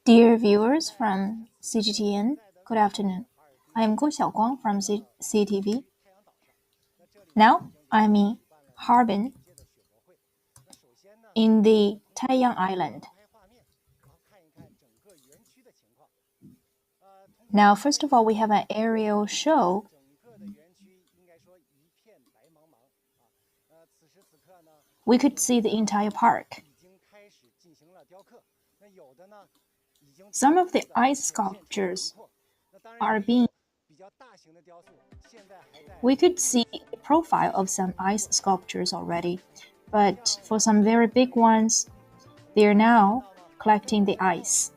Dear viewers from CGTN, good afternoon. I am Guo Xiaoguang from CTV. Now I'm in Harbin in the Taiyang Island. Now, first of all, we have an aerial show. We could see the entire park. Some of the ice sculptures are being. We could see the profile of some ice sculptures already, but for some very big ones, they are now collecting the ice.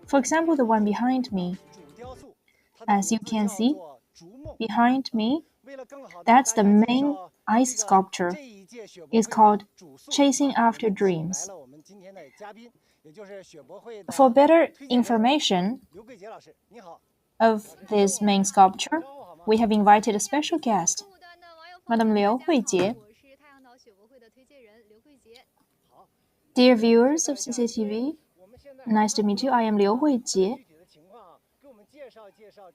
For example, the one behind me. As you can see, behind me, that's the main ice sculpture. It's called Chasing After Dreams. For better information of this main sculpture, we have invited a special guest, Madam Liu Huijie. Dear viewers of CCTV, nice to meet you. I am Liu Huijie.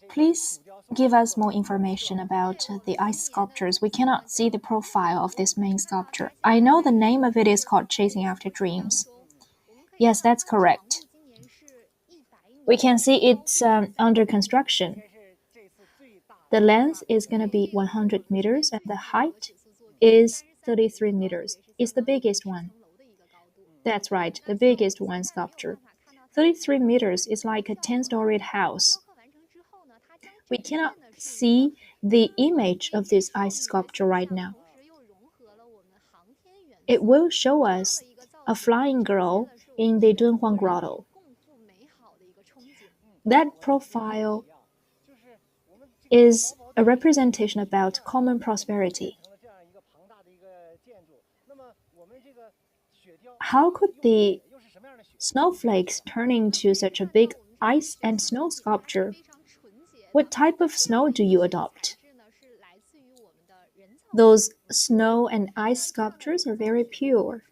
Please give us more information about the ice sculptures. We cannot see the profile of this main sculpture. I know the name of it is called Chasing After Dreams. Yes, that's correct. We can see it's under construction. The length is going to be 100 meters and the height is 33 meters. It's the biggest one. That's right, the biggest one sculpture. 33 meters is like a 10-storied house. We cannot see the image of this ice sculpture right now. It will show us a flying girl in the Dunhuang Grotto. That profile is a representation about common prosperity. How could the snowflakes turn into such a big ice and snow sculpture? What type of snow do you adopt? Those snow and ice sculptures are very pure.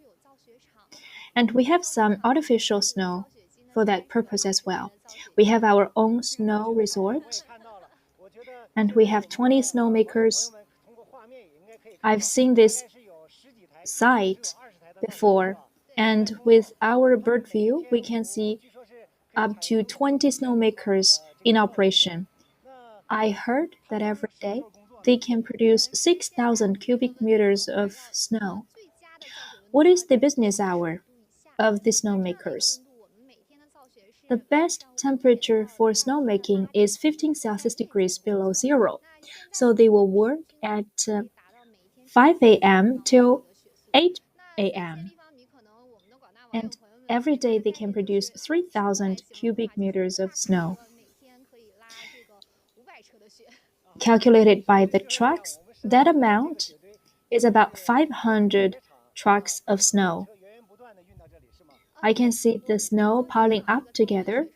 And we have some artificial snow for that purpose as well. We have our own snow resort, and we have 20 snowmakers. I've seen this site before, and with our bird view, we can see up to 20 snowmakers in operation. I heard that every day they can produce 6,000 cubic meters of snow. What is the business hour of the snowmakers? The best temperature for snowmaking is 15 Celsius degrees below zero. So they will work at 5 a.m. till 8 a.m. And every day they can produce 3,000 cubic meters of snow. Calculated by the trucks, that amount is about 500 trucks of snow. I can see the snow piling up together.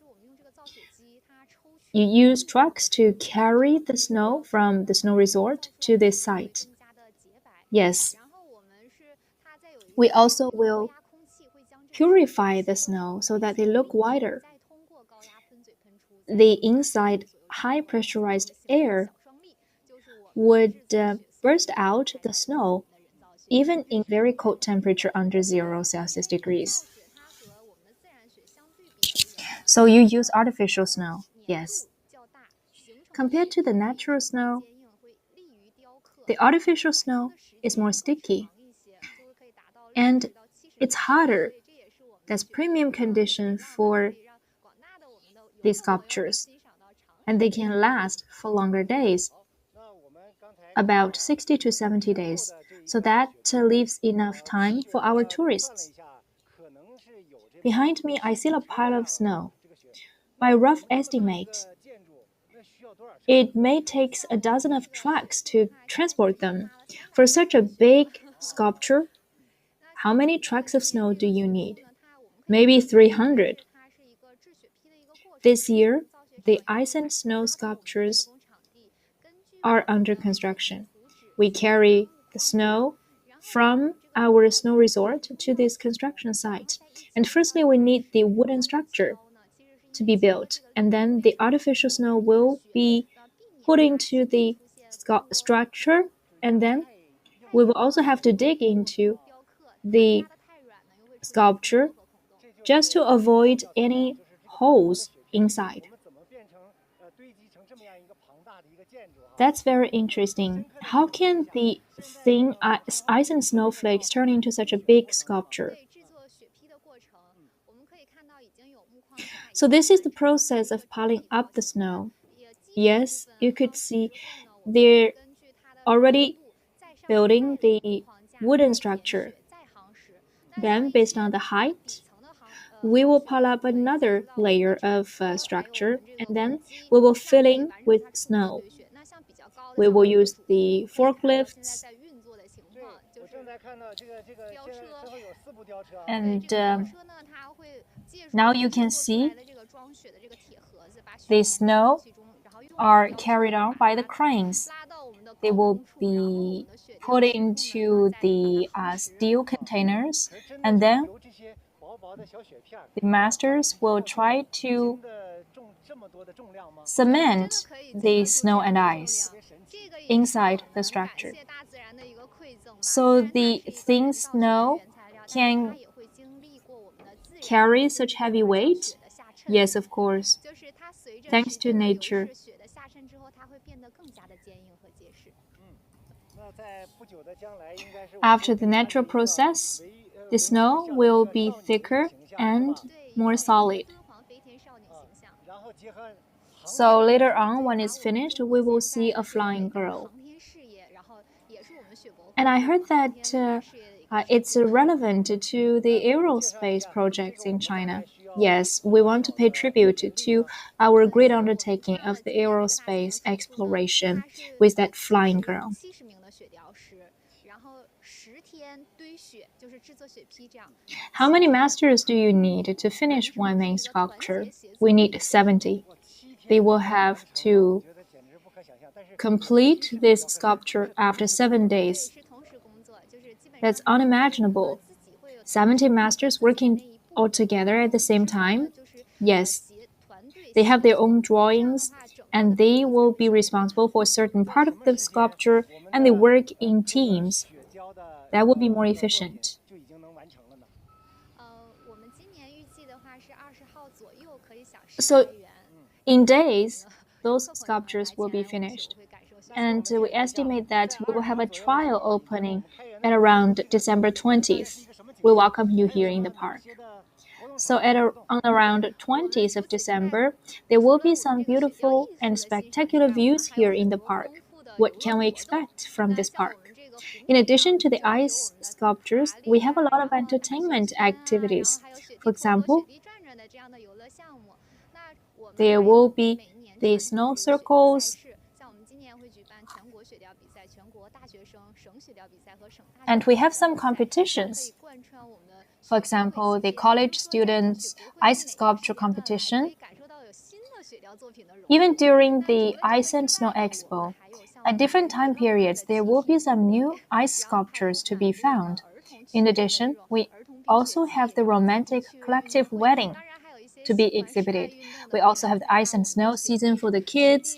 You use trucks to carry the snow from the snow resort to this site. Yes. We also will purify the snow so that they look whiter. The inside high pressurized air would burst out the snow even in very cold temperature under 0 Celsius degrees. So you use artificial snow, yes. Compared to the natural snow, the artificial snow is more sticky and it's harder. That's premium condition for these sculptures, and they can last for longer days, about 60 to 70 days. So that leaves enough time for our tourists. Behind me, I see a pile of snow. By rough estimate, it may take a dozen of trucks to transport them. For such a big sculpture, how many trucks of snow do you need? Maybe 300. This year, the ice and snow sculptures are under construction. We carry the snow from our snow resort to this construction site. And firstly, we need the wooden structure to be built, and then the artificial snow will be put into the structure, and then we will also have to dig into the sculpture just to avoid any holes inside. That's very interesting. How can the thin ice and snowflakes turn into such a big sculpture? So this is the process of piling up the snow. Yes, you could see they're already building the wooden structure. Then, based on the height, we will pile up another layer of structure, and then we will fill in with snow. We will use the forklifts, and now you can see the snow are carried on by the cranes. They will be put into the steel containers, and then the masters will try to cement the snow and ice inside the structure. So the thin snow can carry such heavy weight? Yes, of course. Thanks to nature. After the natural process, the snow will be thicker and more solid. So later on, when it's finished, we will see a flying girl. And I heard that it's relevant to the aerospace projects in China. Yes, we want to pay tribute to our great undertaking of the aerospace exploration with that flying girl. How many masters do you need to finish one main sculpture? We need 70. They will have to complete this sculpture after 7 days. That's unimaginable. 70 masters working all together at the same time? Yes. They have their own drawings, and they will be responsible for a certain part of the sculpture, and they work in teams. That will be more efficient. So, in days, those sculptures will be finished. And we estimate that we will have a trial opening at around December 20th. We welcome you here in the park. So on around 20th of December, there will be some beautiful and spectacular views here in the park. What can we expect from this park? In addition to the ice sculptures, we have a lot of entertainment activities. For example, there will be the snow circles, and we have some competitions. For example, the college students' ice sculpture competition. Even during the Ice and Snow Expo, at different time periods, there will be some new ice sculptures to be found. In addition, we also have the romantic collective wedding to be exhibited. We also have the ice and snow season for the kids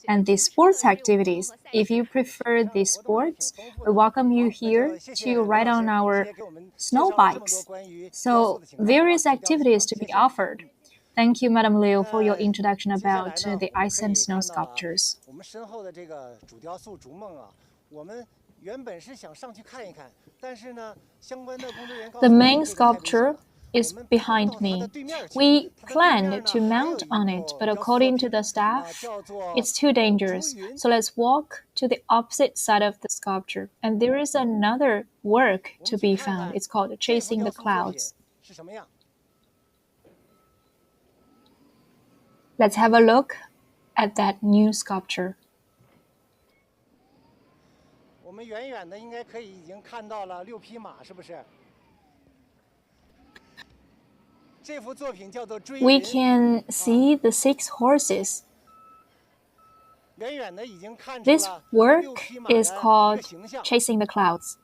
and the sports activities. If you prefer the sports, we welcome you here to ride on our snow bikes. So various activities to be offered. Thank you, Madam Liu, for your introduction about the ice and snow sculptures. The main sculpture is behind me. We planned to mount on it, but according to the staff, it's too dangerous. So let's walk to the opposite side of the sculpture. And there is another work to be found. It's called Chasing the Clouds. Let's have a look at that new sculpture. We can see the 6 horses. This work is called Chasing the Clouds.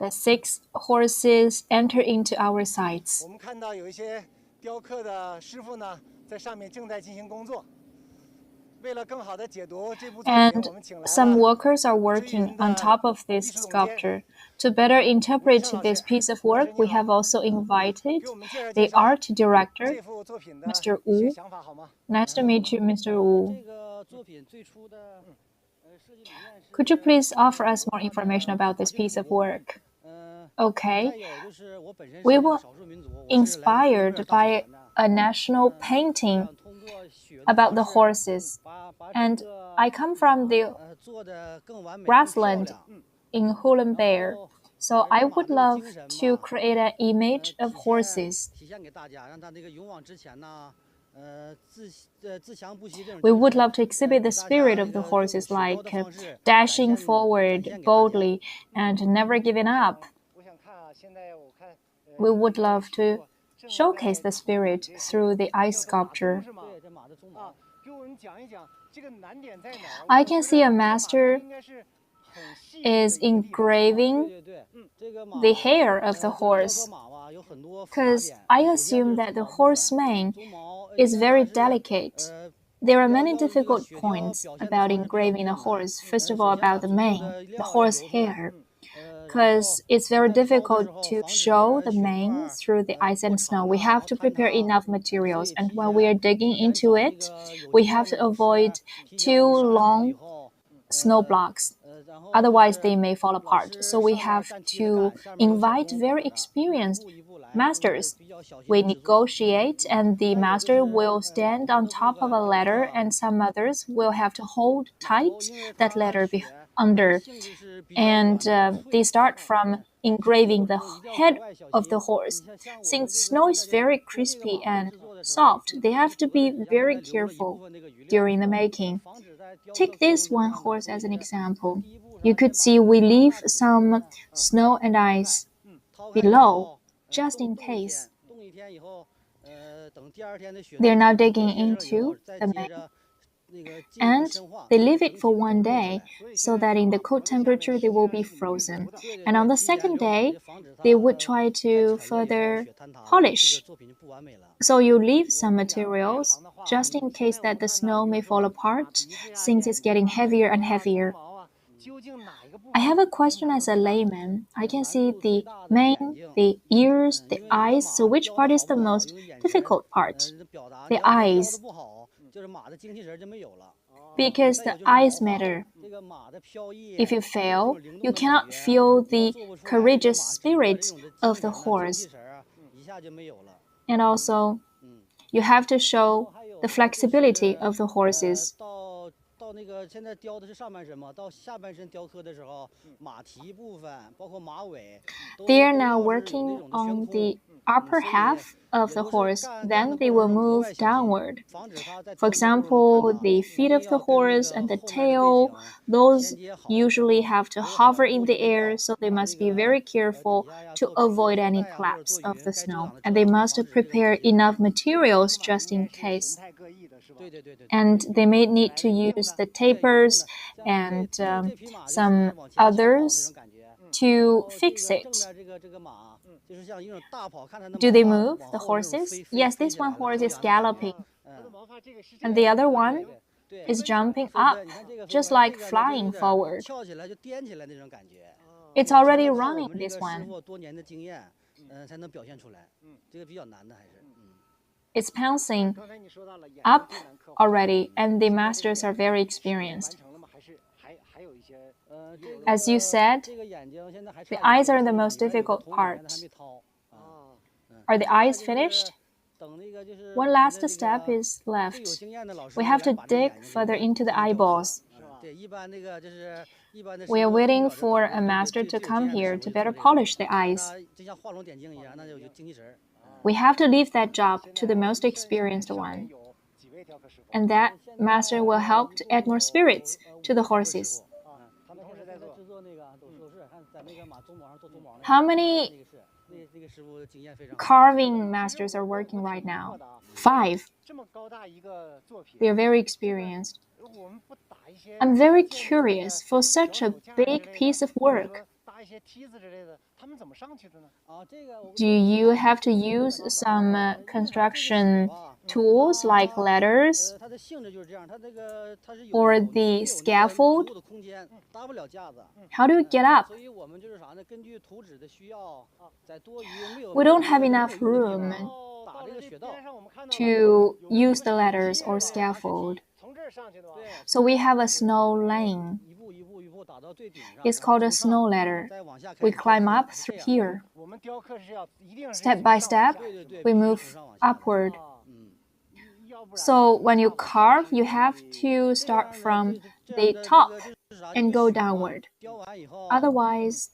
The 6 horses enter into our sights. And some workers are working on top of this sculpture. To better interpret this piece of work, we have also invited the art director, Mr. Wu. Nice to meet you, Mr. Wu. Could you please offer us more information about this piece of work? Okay. We were inspired by a national painting about the horses, and I come from the grassland in Heilongjiang, so I would love to create an image of horses. We would love to exhibit the spirit of the horses, like dashing forward boldly and never giving up. We would love to showcase the spirit through the ice sculpture. I can see a master is engraving the hair of the horse, because I assume that the horse mane is very delicate. There are many difficult points about engraving a horse. First of all, about the mane, the horse hair, because it's very difficult to show the mane through the ice and snow. We have to prepare enough materials, and when we are digging into it, we have to avoid too long snow blocks. Otherwise, they may fall apart. So we have to invite very experienced masters. We negotiate, and the master will stand on top of a ladder, and some others will have to hold tight that ladder under. And they start from engraving the head of the horse. Since snow is very crispy and soft, they have to be very careful during the making. Take this one horse as an example. You could see we leave some snow and ice below, just in case. They're now digging into the mane, and they leave it for one day so that in the cold temperature they will be frozen. And on the second day, they would try to further polish. So you leave some materials just in case that the snow may fall apart since it's getting heavier and heavier. I have a question as a layman. I can see the mane, the ears, the eyes. So which part is the most difficult part? The eyes. Because the eyes matter. If you fail, you cannot feel the courageous spirit of the horse. And also, you have to show the flexibility of the horses. They are now working on the upper half of the horse, then they will move downward. For example, the feet of the horse and the tail, those usually have to hover in the air, so they must be very careful to avoid any collapse of the snow. And they must prepare enough materials just in case. And they may need to use the tapers and some others to fix it. Do they move, the horses? Yes, this one horse is galloping. And the other one is jumping up, just like flying forward. It's already running, this one. It's pouncing up already, and the masters are very experienced. As you said, the eyes are the most difficult part. Are the eyes finished? One last step is left. We have to dig further into the eyeballs. We are waiting for a master to come here to better polish the eyes. We have to leave that job to the most experienced one. And that master will help to add more spirits to the horses. How many carving masters are working right now? 5. They are very experienced. I'm very curious, for such a big piece of work, Do you have to use some construction tools like ladders or the scaffold? How do you get up? We don't have enough room to use the ladders or scaffold. So we have a snow lane. It's called a snow ladder. We climb up through here. Step by step, we move upward. So when you carve, you have to start from the top and go downward. Otherwise,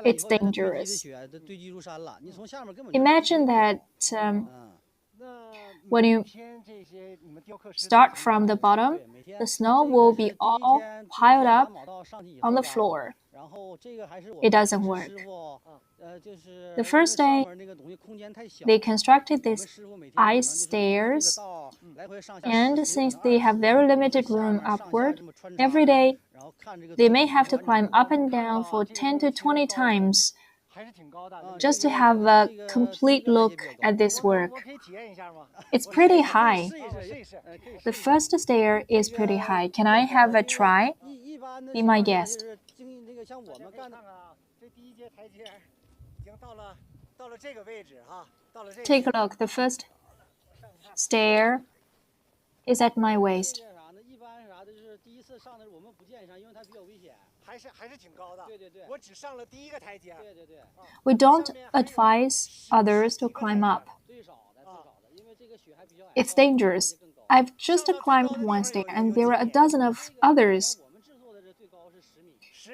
it's dangerous. Imagine that when you start from the bottom, the snow will be all piled up on the floor. It doesn't work. The first day, they constructed these ice stairs, and since they have very limited room upward, every day they may have to climb up and down for 10 to 20 times just to have a complete look at this work. It's pretty high. The first stair is pretty high. Can I have a try? Be my guest. Take a look. The first stair is at my waist. We don't advise others to climb up. It's dangerous. I've just climbed one stair and there are a dozen of others.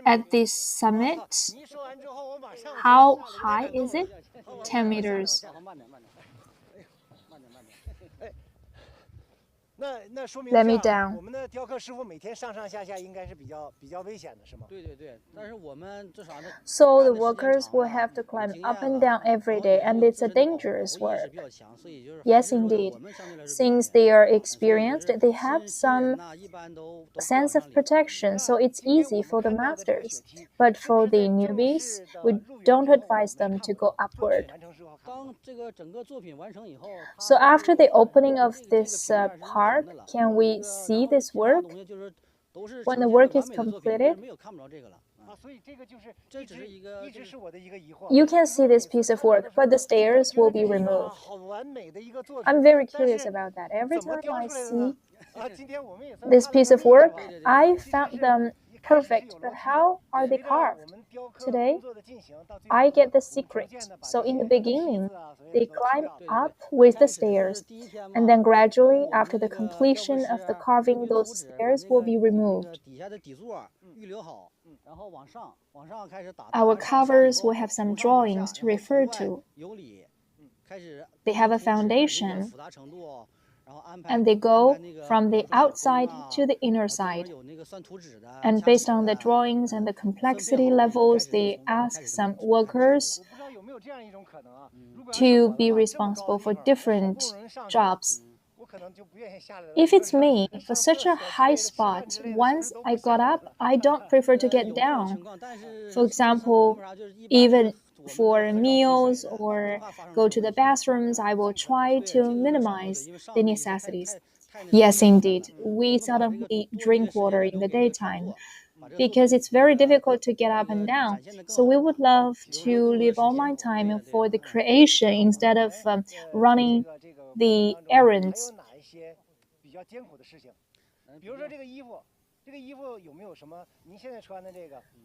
At this summit, how high is it? 10 meters. Let me down. So the workers will have to climb up and down every day, and it's a dangerous work. Yes, indeed. Since they are experienced, they have some sense of protection, so it's easy for the masters. But for the newbies, we don't advise them to go upward. So after the opening of this park, can we see this work? When the work is completed, you can see this piece of work, but the stairs will be removed. I'm very curious about that. Every time I see this piece of work, I found them perfect, but how are they carved? Today, I get the secret. So in the beginning, they climb up with the stairs, and then gradually, after the completion of the carving, those stairs will be removed. Our covers will have some drawings to refer to. They have a foundation, and they go from the outside to the inner side. And based on the drawings and the complexity levels, they ask some workers to be responsible for different jobs. If it's me, for such a high spot, once I got up, I don't prefer to get down. For example, even for meals or go to the bathrooms, I will try to minimize the necessities. Yes, indeed, we seldomly drink water in the daytime because it's very difficult to get up and down. So we would love to leave all my time for the creation instead of running the errands.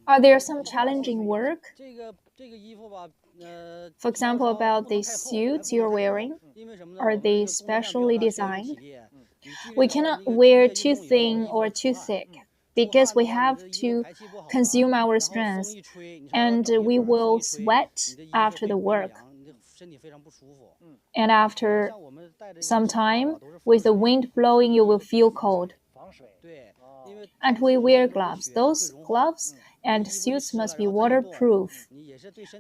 Are there some challenging work? For example, about the suits you're wearing? Are they specially designed? We cannot wear too thin or too thick because we have to consume our strength and we will sweat after the work. And after some time, with the wind blowing, you will feel cold. And we wear gloves. Those gloves and suits must be waterproof.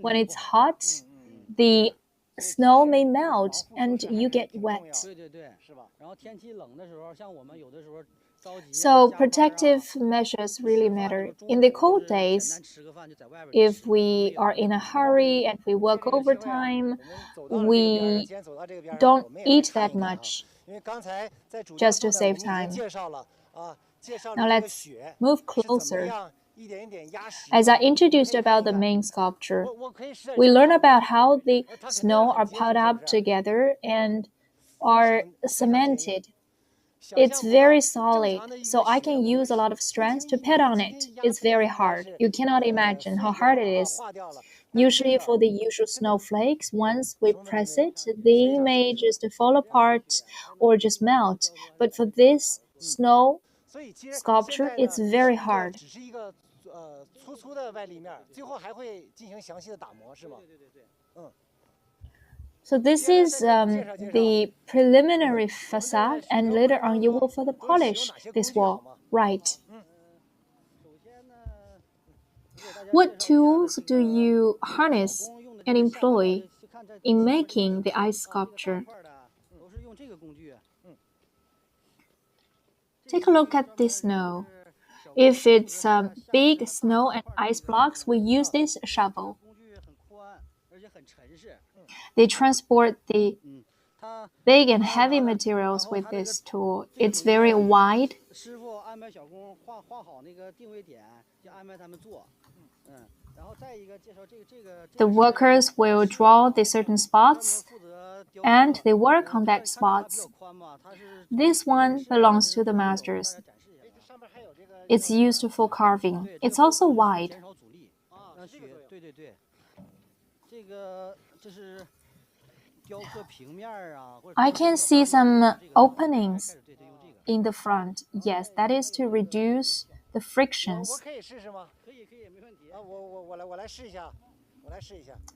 When it's hot, the snow may melt and you get wet. So protective measures really matter. In the cold days, if we are in a hurry and we work overtime, we don't eat that much just to save time. Now let's move closer. As I introduced about the main sculpture, we learn about how the snow are piled up together and are cemented. It's very solid, so I can use a lot of strength to pet on it. It's very hard. You cannot imagine how hard it is. Usually for the usual snowflakes, once we press it, they may just fall apart or just melt. But for this snow sculpture, it's very hard. So this is the preliminary facade, and later on you will further polish this wall, right? What tools do you harness and employ in making the ice sculpture? Take a look at this snow. If it's big snow and ice blocks, we use this shovel. They transport the big and heavy materials with this tool. It's very wide. The workers will draw the certain spots and they work on that spots. This one belongs to the masters. It's used for carving. It's also wide. I can see some openings in the front. Yes, that is to reduce the frictions.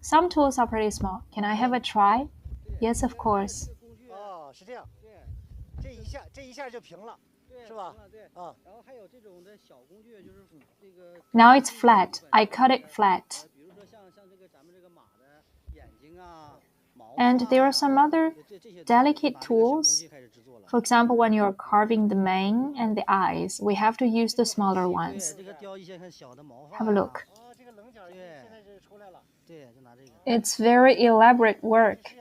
Some tools are pretty small. Can I have a try? Yes, of course. Now it's flat. I cut it flat. And there are some other delicate tools. For example, when you're carving the mane and the eyes, we have to use the smaller ones. Have a look. It's very elaborate work.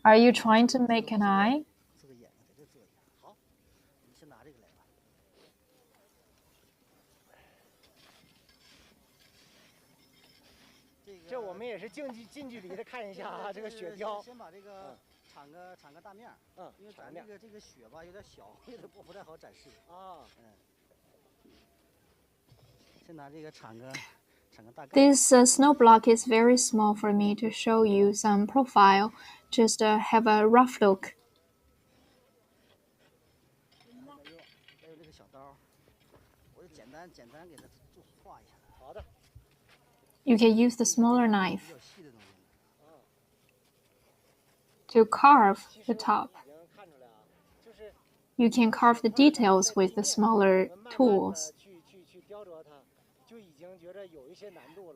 Are you trying to make an eye? This snow block is very small for me to show you some profile. Just have a rough look. You can use the smaller knife to carve the top. You can carve the details with the smaller tools.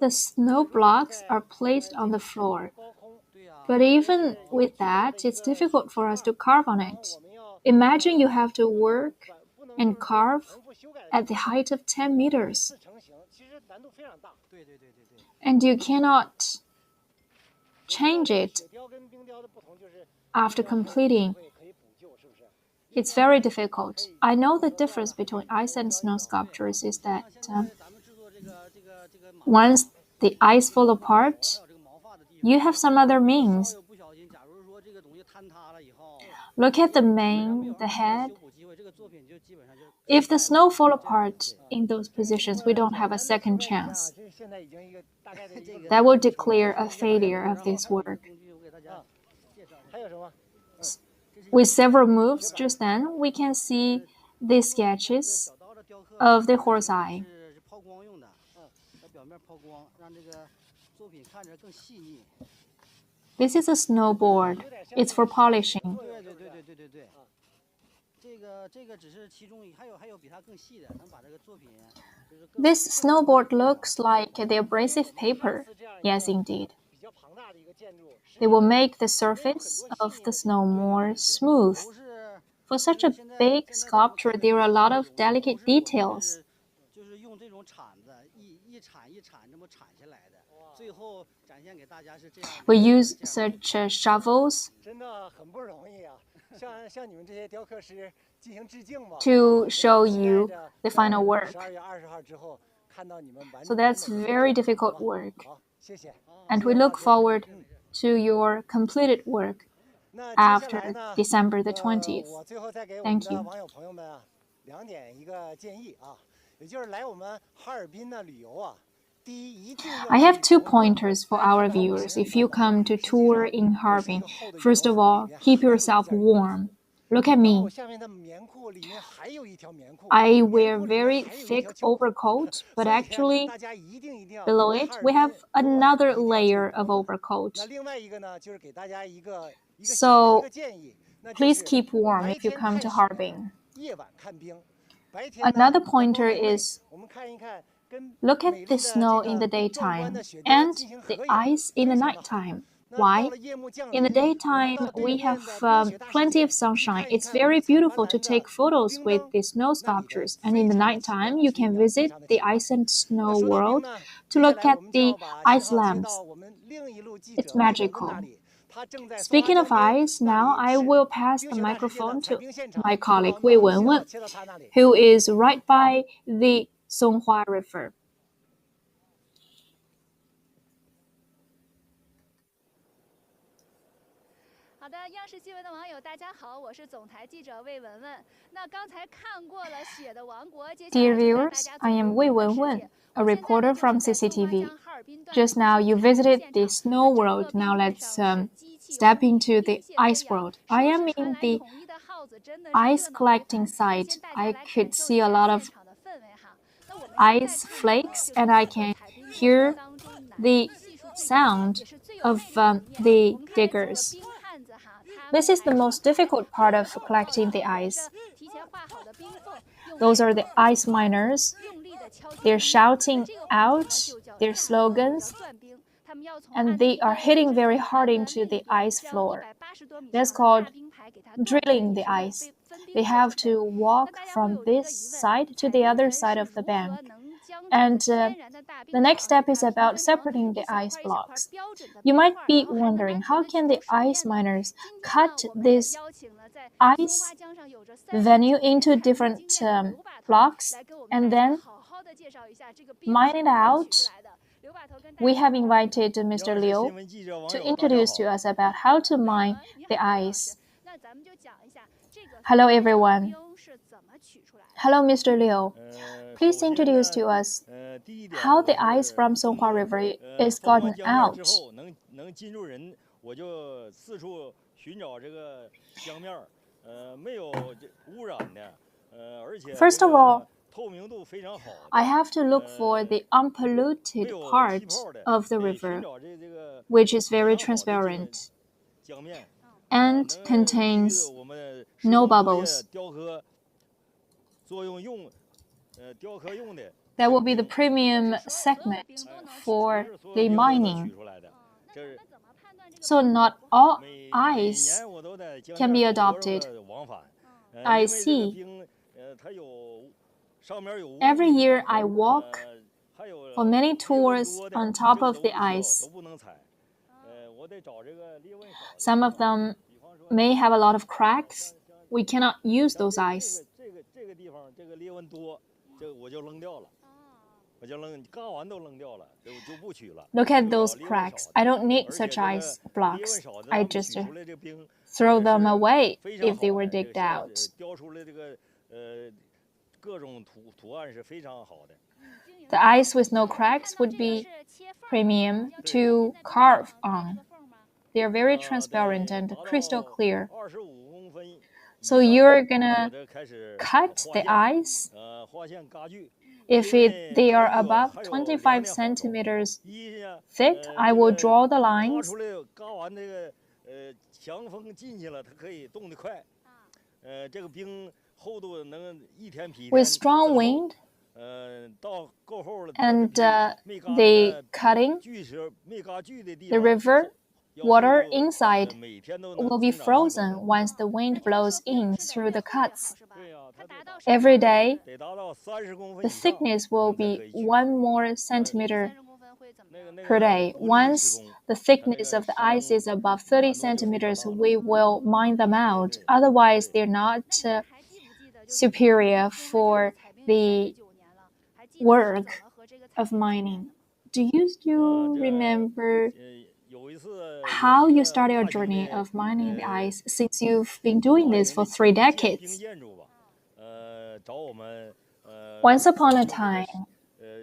The snow blocks are placed on the floor. But even with that, it's difficult for us to carve on it. Imagine you have to work and carve at the height of 10 meters. And you cannot change it after completing. It's very difficult. I know the difference between ice and snow sculptures is that once the ice falls apart, you have some other means. Look at the mane, the head. If the snow falls apart in those positions, we don't have a second chance. That will declare a failure of this work. With several moves just then, we can see the sketches of the horse eye. This is a snowboard. It's for polishing. This snowboard looks like the abrasive paper. Yes, indeed. They will make the surface of the snow more smooth. For such a big sculpture, there are a lot of delicate details. We use such shovels to show you the final work. So that's very difficult work. And we look forward to your completed work after December the 20th. Thank you. I have 2 pointers for our viewers if you come to tour in Harbin. First of all, keep yourself warm. Look at me. I wear very thick overcoat, but actually below it we have another layer of overcoat. So please keep warm if you come to Harbin. Another pointer is look at the snow in the daytime and the ice in the nighttime. Why? In the daytime, we have plenty of sunshine. It's very beautiful to take photos with the snow sculptures. And in the nighttime, you can visit the ice and snow world to look at the ice lamps. It's magical. Speaking of ice, now I will pass the microphone to my colleague Wei Wenwen, who is right by the Songhua River. Dear viewers, I am Wei Wenwen, a reporter from CCTV. Just now you visited the snow world. Now let's step into the ice world. I am in the ice collecting site. I could see a lot of ice flakes and I can hear the sound of the diggers. This is the most difficult part of collecting the ice. Those are the ice miners. They're shouting out their slogans and they are hitting very hard into the ice floor. That's called drilling the ice. They have to walk from this side to the other side of the bank. And the next step is about separating the ice blocks. You might be wondering, how can the ice miners cut this ice venue into different blocks and then mine it out? We have invited Mr. Liu to introduce to us about how to mine the ice. Hello, everyone. Hello, Mr. Liu. Please introduce to us how the ice from Songhua River is gotten out. First of all, I have to look for the unpolluted part of the river, which is very transparent and contains no bubbles. That will be the premium segment for the mining. So not all ice can be adopted. I see. Every year I walk for many tours on top of the ice. Some of them may have a lot of cracks. We cannot use those ice. Look at those cracks. I don't need such ice blocks. I just throw them away if they were digged out. The ice with no cracks would be premium to carve on. They are very transparent and crystal clear. So you're gonna cut the ice. If they are above 25 centimeters thick, I will draw the lines. With strong wind, And the cutting, the river water inside will be frozen once the wind blows in through the cuts. Every day, the thickness will be 1 more centimeter per day. Once the thickness of the ice is above 30 centimeters, we will mine them out. Otherwise, they're not superior for the work of mining. Do you still remember how you started your journey of mining the ice since you've been doing this for 3 decades? Once upon a time,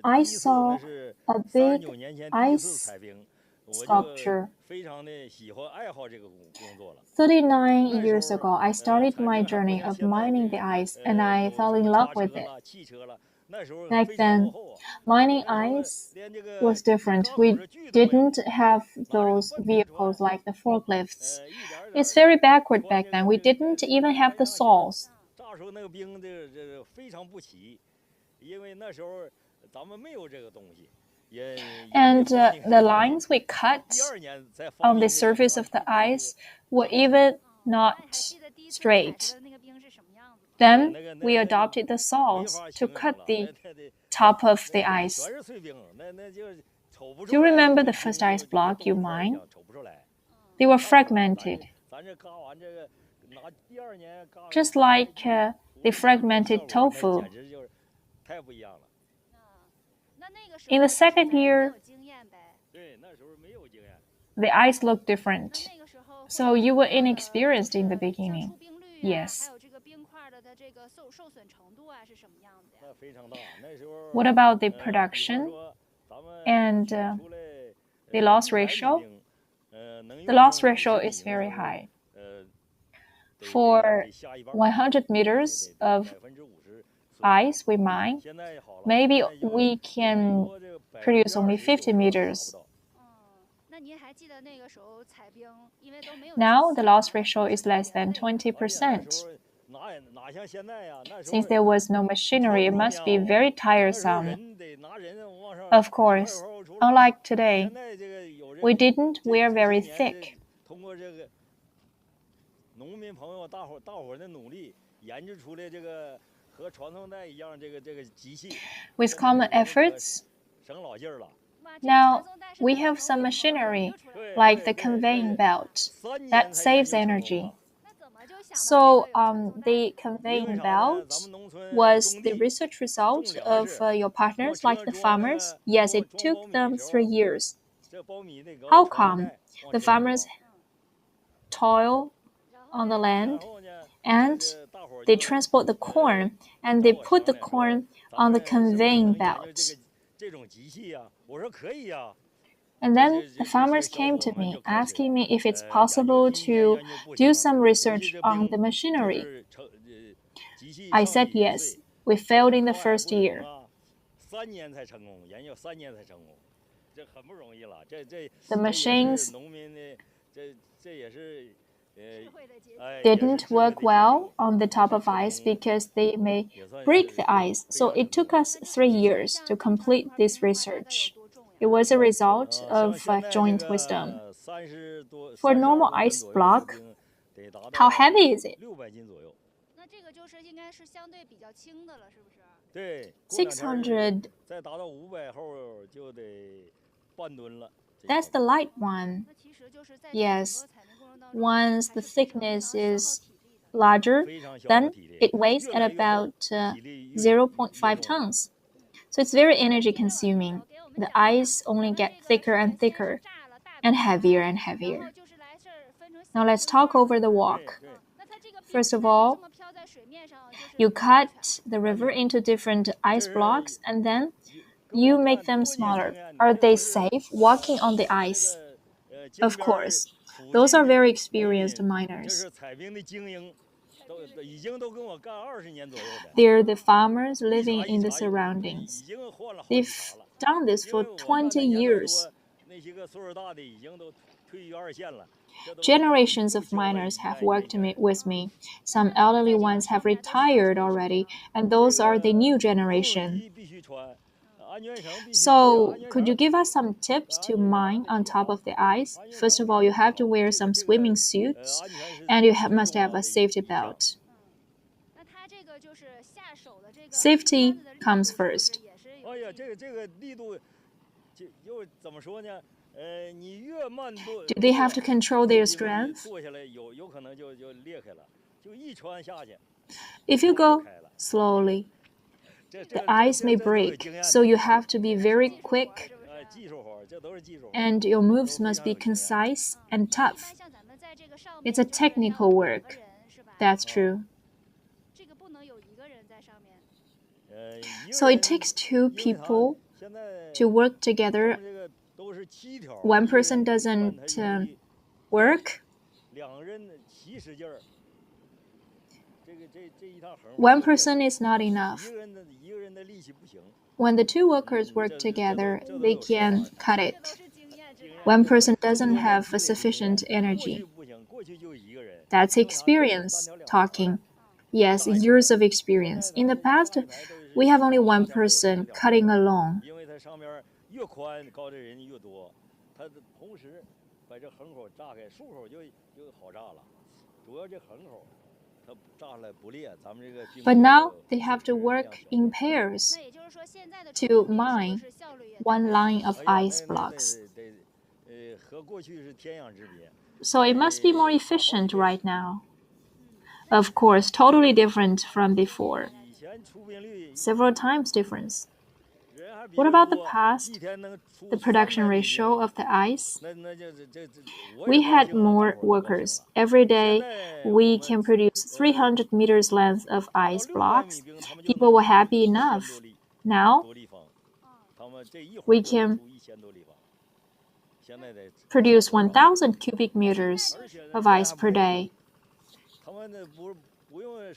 I saw a big ice sculpture. 39 years ago, I started my journey of mining the ice and I fell in love with it. Back then, mining ice was different. We didn't have those vehicles like the forklifts. It's very backward back then. We didn't even have the saws. And the lines we cut on the surface of the ice were even not straight. Then we adopted the saws to cut the top of the ice. Do you remember the first ice block you mined? They were fragmented, just like the fragmented tofu. In the second year, the ice looked different. So you were inexperienced in the beginning. Yes. What about the production and the loss ratio? The loss ratio is very high. For 100 meters of ice we mine, maybe we can produce only 50 meters. Now the loss ratio is less than 20%. Since there was no machinery, it must be very tiresome. Of course, unlike today, we didn't wear very thick. With common efforts, now we have some machinery like the conveying belt that saves energy. So the conveying belt was the research result of your partners, like the farmers. Yes, it took them 3 years. How come? The farmers toil on the land and they transport the corn and they put the corn on the conveying belt. And then the farmers came to me asking me if it's possible to do some research on the machinery. I said yes. We failed in the first year. The machines didn't work well on the top of ice because they may break the ice. So it took us 3 years to complete this research. It was a result of joint wisdom. For a normal ice block, how heavy is it? 600. That's the light one. Yes. Once the thickness is larger, then it weighs at about 0.5 tons. So it's very energy consuming. The ice only gets thicker and thicker and heavier. Now let's talk over the walk. First of all, you cut the river into different ice blocks and then you make them smaller. Are they safe walking on the ice? Of course. Those are very experienced miners. They're the farmers living in the surroundings. They've done this for 20 years. Generations of miners have worked with me. Some elderly ones have retired already, and those are the new generation. So, could you give us some tips to mine on top of the ice? First of all, you have to wear some swimming suits, and you must have a safety belt. Safety comes first. Do they have to control their strength? If you go slowly, the ice may break, so you have to be very quick, and your moves must be concise and tough. It's a technical work. That's true. So it takes two people to work together. One person doesn't work. One person is not enough. When the two workers work together, they can cut it. One person doesn't have sufficient energy. That's experience talking. Yes, years of experience. In the past, we have only one person cutting alone. But now they have to work in pairs to mine one line of ice blocks. So it must be more efficient right now. Of course, totally different from before. Several times difference. What about the past? The production ratio of the ice? We had more workers. Every day, we can produce 300 meters length of ice blocks. People were happy enough. Now, we can produce 1,000 cubic meters of ice per day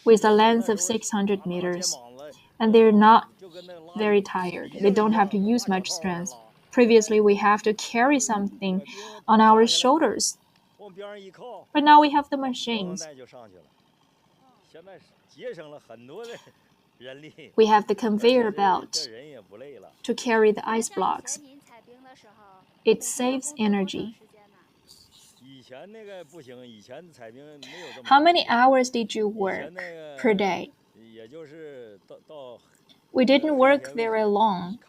with a length of 600 meters. And they're not very tired. They don't have to use much strength. Previously, we have to carry something on our shoulders. But now we have the machines. We have the conveyor belt to carry the ice blocks. It saves energy. How many hours did you work per day? We didn't work very long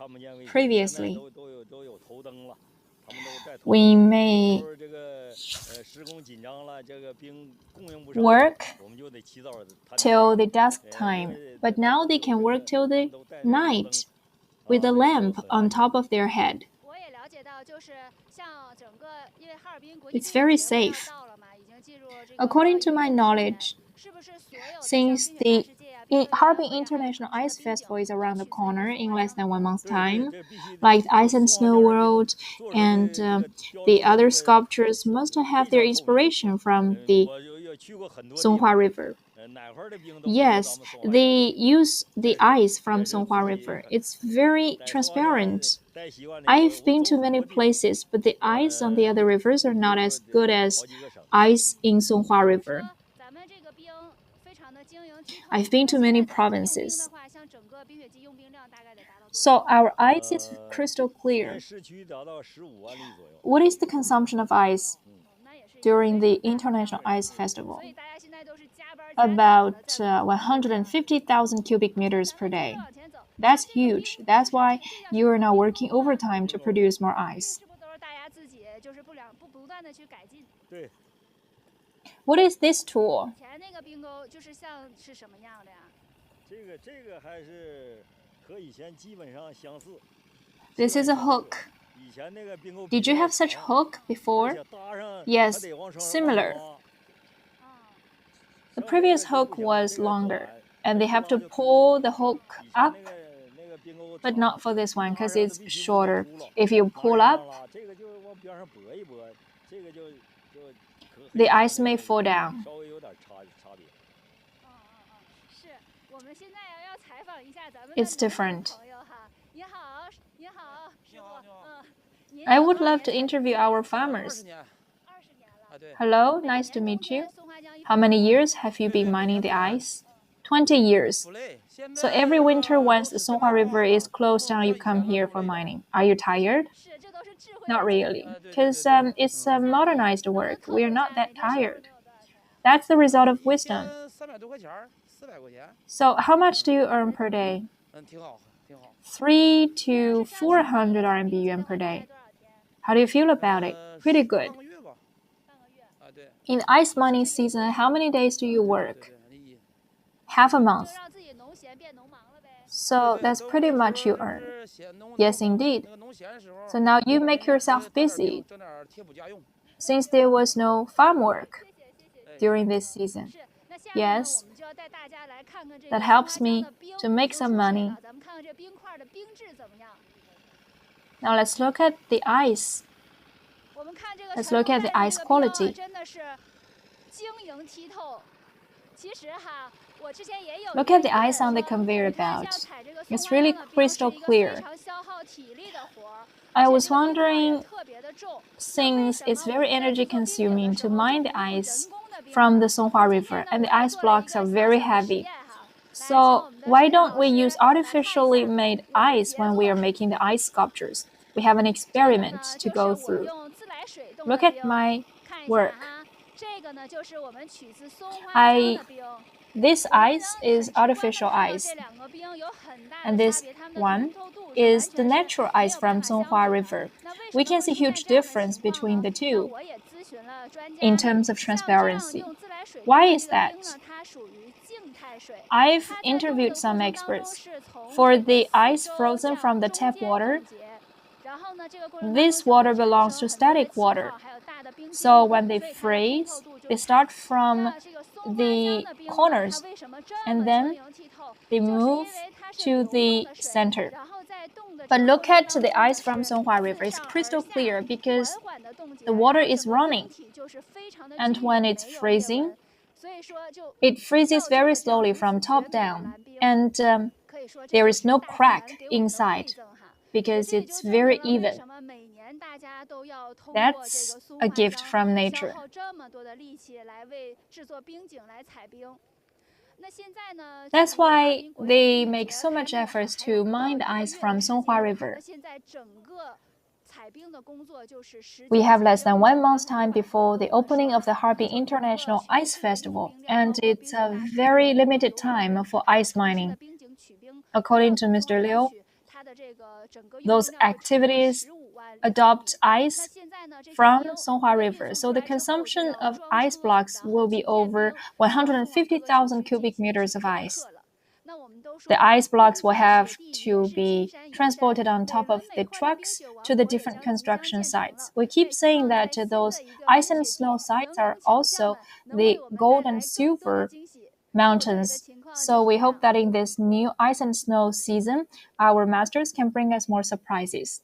previously. We may work till the dusk time, but now they can work till the night with a lamp on top of their head. It's very safe. According to my knowledge, since the Harbin International Ice Festival is around the corner in less than 1 month's time, like Ice and Snow World and the other sculptures must have their inspiration from the Songhua River. Yes, they use the ice from Songhua River. It's very transparent. I've been to many places, but the ice on the other rivers are not as good as ice in Songhua River. I've been to many provinces. So our ice is crystal clear. What is the consumption of ice during the International Ice Festival? About 150,000 cubic meters per day. That's huge. That's why you are now working overtime to produce more ice. What is this tool? This is a hook. Did you have such hook before? Yes, similar. The previous hook was longer, and they have to pull the hook up, but not for this one because it's shorter. If you pull up, the ice may fall down. It's different. I would love to interview our farmers. Hello, nice to meet you. How many years have you been mining the ice? 20 years. So every winter, once the Songhua River is closed down, you come here for mining. Are you tired? Not really, because it's modernized work. We're not that tired. That's the result of wisdom. So how much do you earn per day? 3 to 400 RMB yuan per day. How do you feel about it? Pretty good. In ice mining season, how many days do you work? Half a month. So that's pretty much you earn. Yes, indeed. So now you make yourself busy since there was no farm work during this season. Yes, that helps me to make some money. Now let's look at the ice. Let's look at the ice quality. Look at the ice on the conveyor belt. It's really crystal clear. I was wondering, since it's very energy consuming to mine the ice from the Songhua River and the ice blocks are very heavy, so why don't we use artificially made ice when we are making the ice sculptures? We have an experiment to go through. Look at my work. This ice is artificial ice, and this one is the natural ice from Songhua River. We can see huge difference between the two in terms of transparency. Why is that? I've interviewed some experts. For the ice frozen from the tap water, this water belongs to static water. So when they freeze, they start from the corners and then they move to the center. But look at the ice from Songhua River. It's crystal clear because the water is running. And when it's freezing, it freezes very slowly from top down. And there is no crack inside because it's very even. That's a gift from nature. That's why they make so much efforts to mine the ice from Songhua River. We have less than 1 month's time before the opening of the Harbin International Ice Festival, and it's a very limited time for ice mining. According to Mr. Liu, those activities adopt ice from Songhua River, so the consumption of ice blocks will be over 150,000 cubic meters of ice. The ice blocks will have to be transported on top of the trucks to the different construction sites. We keep saying that those ice and snow sites are also the gold and silver mountains. So we hope that in this new ice and snow season, our masters can bring us more surprises.